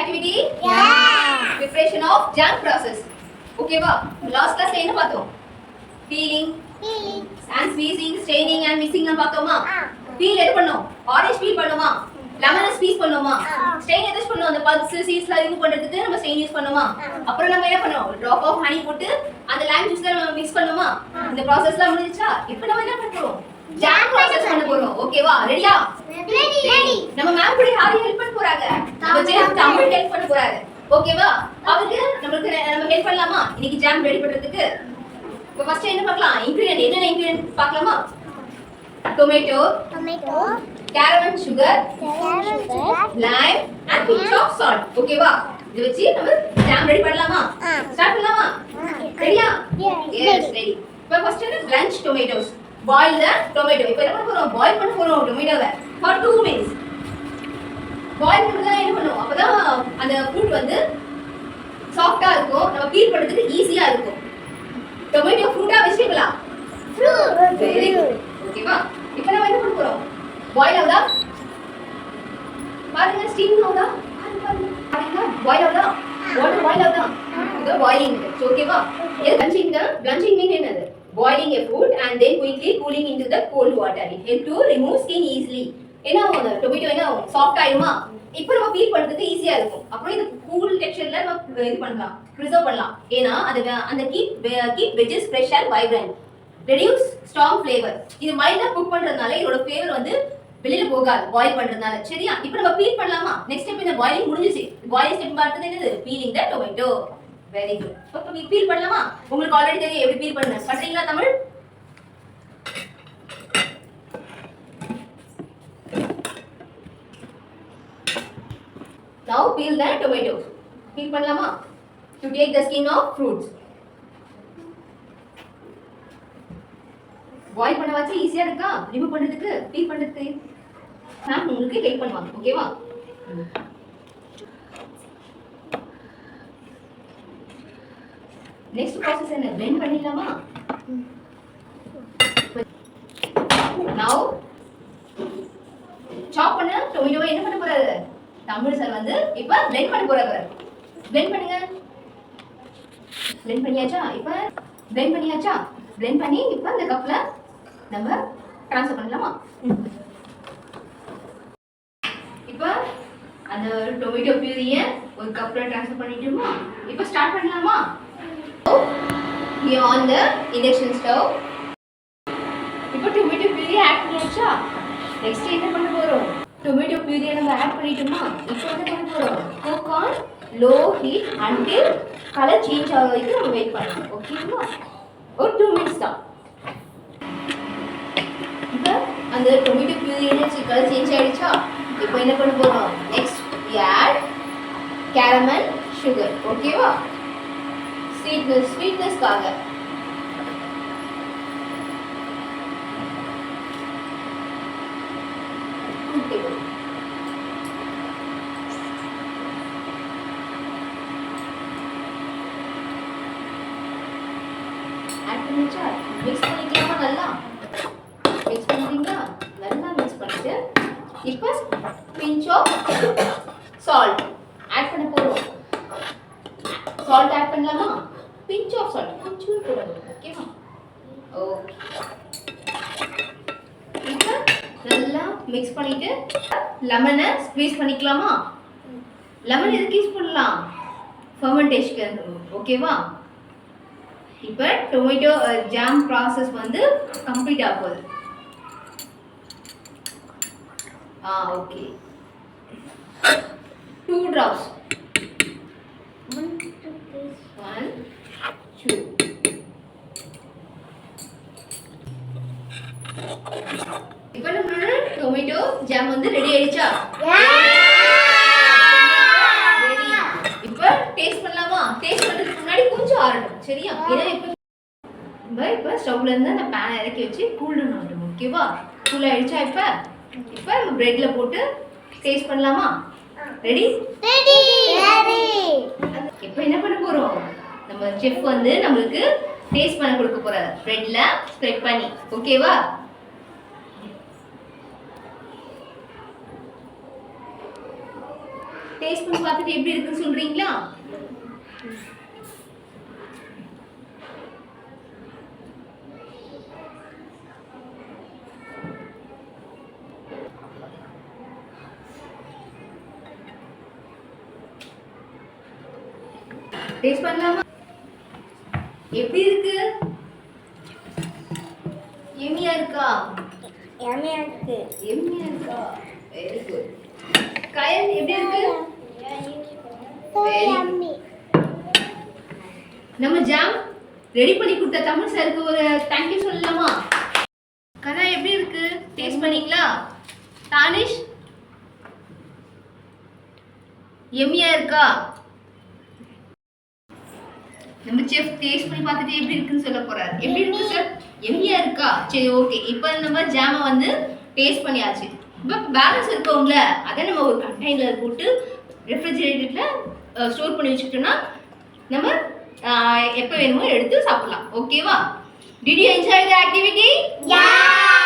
activity? Yeah. Preparation of jam process. Okay va? Last class என்ன பார்த்தோம்? Peeling, and squeezing, staining and mixing லாம் பார்த்தோமா? Peel எது பண்ணோம்? Orange peel பண்ணுமா? Lemon squeeze பண்ணுமா? Stain எது பண்ணுவோம்? அந்த pulps, seeds லாம் ரிமூவ் பண்றதுக்கு நம்ம stain யூஸ் பண்ணுமா? அப்புறம் நம்ம என்ன பண்ணுவோம்? Drop of honey போட்டு அந்த lime juice ல நம்ம mix பண்ணுமா? இந்த processலாம் முடிஞ்சிச்சா? இப்போ நம்ம என்ன பண்ண போறோம்? Jam process பண்ண போறோம். ஓகேவா? ரெடியா? ரெடி. நம்ம மேம் கூட யாரு ஹெல்ப் பண்ண போறாங்க? நம்ம ஜெயம் தமிழ் ஹெல்ப் பண்ண போறாங்க. ஓகேவா? அவருக்கு நம்ம ஹெல்ப் பண்ணலாமா? இன்னைக்கு ஜாம் ரெடி பண்றதுக்கு. இப்போ ஃபர்ஸ்ட் என்ன பார்க்கலாம்? இன்கிரிடியன்ட் என்னென்ன இன்கிரிடியன்ட் பார்க்கலாமா? Tomato, caramel sugar, lime and pinch of salt. ஓகேவா? இது வச்சு நம்ம ஜாம் ரெடி பண்ணலாமா? ஸ்டார்ட் பண்ணலாமா? ரெடியா? S ready. இப்போ ஃபர்ஸ்ட் என்ன? blanch tomatoes. Boil the tomato. இப்போ என்ன பண்ண போறோம்? பாயில் பண்ண போறோம் டொமேட்டோவை for 2 minutes. பாயில் பண்ணா என்ன பண்ணும்? அப்பதான் அந்த ஃப்ரூட் வந்து சாஃப்ட்டா இருக்கும். நம்ம பீல் பண்றதுக்கு ஈஸியா இருக்கும். டொமேட்டோ ஃப்ரூட்டா வெஜிடபிளா? ஃப்ரூட். Very good. ஓகேவா? இப்போ நம்ம என்ன பண்ண போறோம்? பாயில் ஆகுதா? பாருங்க ஸ்டீம் ஆகுதா? பாருங்க பாயில் ஆகுதா? வாட்டர் பாயில் ஆகுதா? இது பாயிலிங். ஓகேவா? இது blanching mean என்னது? Boiling a food and then quickly cooling into the cold water. It helps to remove skin easily. என்ன ஆகும்? டொமேட்டோ என்ன ஆகும்? சாஃப்ட் ஆயிடுமா? இப்போ நம்ம பீல் பண்றதுக்கு ஈஸியா இருக்கும். அப்புறம் இது கூல் டெக்ஸ்சர்ல நம்ம இது பண்ணலாம், ப்ரிசர்வ் பண்ணலாம். ஏனா அந்த keep veggies fresh and vibrant. Reduce strong flavor. இது மைல்டா குக் பண்றதுனால இதோட ஃப்ளேவர் வந்து வெளியில போகாது பாயில் பண்றதுனால. சரியா? இப்போ நம்ம பீல் பண்ணலாமா? நெக்ஸ்ட் ஸ்டெப் இந்த பாயிலிங் முடிஞ்சிச்சு. பாயிலிங் ஸ்டெப் பார்த்தது என்னது? பீலிங் த டொமேட்டோ. Very good. இப்போ நீ பீல் பண்ணலாமா? உங்களுக்கு ஆல்ரெடி தெரியும் எப்படி பீல் பண்ணனும். பண்றீங்களா Tamil? Now peel the tomatoes. Peel பண்ணலாமா? To take the skin of fruits. Boil பண்ண வச்சு ஈஸியா இருக்கா? ரிமூவ் பண்றதுக்கு, பீல் பண்றதுக்கு நான் உங்களுக்கு ஹெல்ப் பண்ணுவாங்க. ஓகேவா? நெக்ஸ்ட் process என்ன? blend பண்ணிடலாமா? Now chop பண்ண டொமேட்டோவை என்ன பண்ண போறாரு? தமிழ் சார் வந்து இப்போ blend பண்ண போறாரு. blend பண்ணுங்க. blend பண்ணியாச்சா? இப்போ blend பண்ணியாச்சா? blend பண்ணி இப்போ இந்த கப்ல நம்ம ட்ரான்ஸ்ஃபர் பண்ணலாமா? இப்போ அந்த டொமேட்டோ பியூரியை ஒரு கப்ல ட்ரான்ஸ்ஃபர் பண்ணிட்டோமா? இப்போ ஸ்டார்ட் பண்ணலாமா? Here on the induction stove. இப்போ டொமேட்டோ பியூரி ஆட் பண்ணியாச்சா? நெக்ஸ்ட் என்ன பண்ண போறோம்? டொமேட்டோ பியூரியை நம்ம ஆட் பண்ணிட்டோமா? இப்போ என்ன பண்ண போறோம்? cook on low heat until color change ஆக வரைக்கும் நம்ம வெயிட் பண்ணணும். ஓகேவா? ஒரு 2 minutes தான். இப்போ அந்த டொமேட்டோ பியூரியோட கலர் சேஞ்ச் ஆயிடுச்சா? இப்போ என்ன பண்ண போறோம்? Next we add caramel sugar. ஓகேவா? ஸ்வீட்னஸ்க்காக. மிக்ஸ் பண்ணிக்கலாமா? நல்லா மிக்ஸ் பண்ணுறீங்களா? நல்லா மிக்ஸ் பண்ணிட்டு இப்போ பிஞ்ச் ஆஃப் சால்ட் ஆட் பண்ண போகிறோம். சால்ட் ஆட் பண்ணலாமா? பிஞ்ச் ஆஃப் சால்ட் கொஞ்சம் போடணும். ஓகேவா? ஓகே. இப்போ நல்லா மிக்ஸ் பண்ணிட்டு லெமனை ஸ்க்வீஸ் பண்ணிக்கலாமா? லெமன் எதுக்கு யூஸ் பண்ணலாம்? ஃபர்மெண்டேஷனுக்கு. ஓகேவா? இப்போ டொமேட்டோ ஜாம் ப்ராசஸ் வந்து கம்ப்ளீட் ஆக போகுது. ஓகே. 2 drops. 1 2. இப்போ நம்மளோட டொமேட்டோ ஜாம் வந்து ரெடி ஆயிடுச்சா? ரெடி. இப்போ டேஸ்ட் பண்ணலாமா? டேஸ்ட் பண்றதுக்கு முன்னாடி கொஞ்சம் ஆறணும். சரியா? ஏன்னா இப்போ ஸ்டவ்ல இருந்து அந்த பேன் இறக்கி வச்சு கூல் டவுன் ஆகணும். ஓகேவா? கூல் ஆயிடுச்சா? இப்போ நம்ம பிரெட்ல போட்டு டேஸ்ட் பண்ணலாமா? ரெடி? ரெடி. இப்போ என்ன பண்ண போறோம்? நம்ம செஃப் வந்து நமக்கு டேஸ்ட் பண்ண கொடுக்க போறாரு. பிரெட்ல ஸ்ப்ரெட் பண்ணி. ஓகேவா? டேஸ்ட் பண்ணி பார்த்துட்டு எப்படி இருக்குன்னு சொல்றீங்களா? டேஸ்ட் பண்ணலாமா? எப்படி இருக்கு? எம்மியா இருக்கா? எம்மியா இருக்கு. எம்மியா இருக்கா? Very good. கயல் எப்படி இருக்கு? எம்மி. நம்ம ஜாம் ரெடி பண்ணி கொடுத்த தமிழ் சாருக்கு ஒரு தேங்க்யூ சொல்லலாமா? கனா எப்படி இருக்கு? டேஸ்ட் பண்ணீங்களா? தானிஷ் எம்மியா இருக்கா? நம்ம செஃப் டேஸ்ட் பண்ணி பார்த்துட்டு எப்படி இருக்குன்னு சொல்ல போறாரு. எப்படி இருக்கு சார்? எம்மியா இருக்கா? சரி ஓகே. இப்போ நம்ம ஜாமை வந்து டேஸ்ட் பண்ணியாச்சு. இப்போ பேலன்ஸ் இருக்கவங்கள அதை நம்ம ஒரு கண்டெய்னர் போட்டு ரெஃப்ரிஜிரேட்டர்ல ஸ்டோர் பண்ணி வச்சுக்கிட்டோம்னா நம்ம எப்போ வேணுமோ எடுத்து சாப்பிடலாம். ஓகேவா? Did you enjoy the activity? Yeah.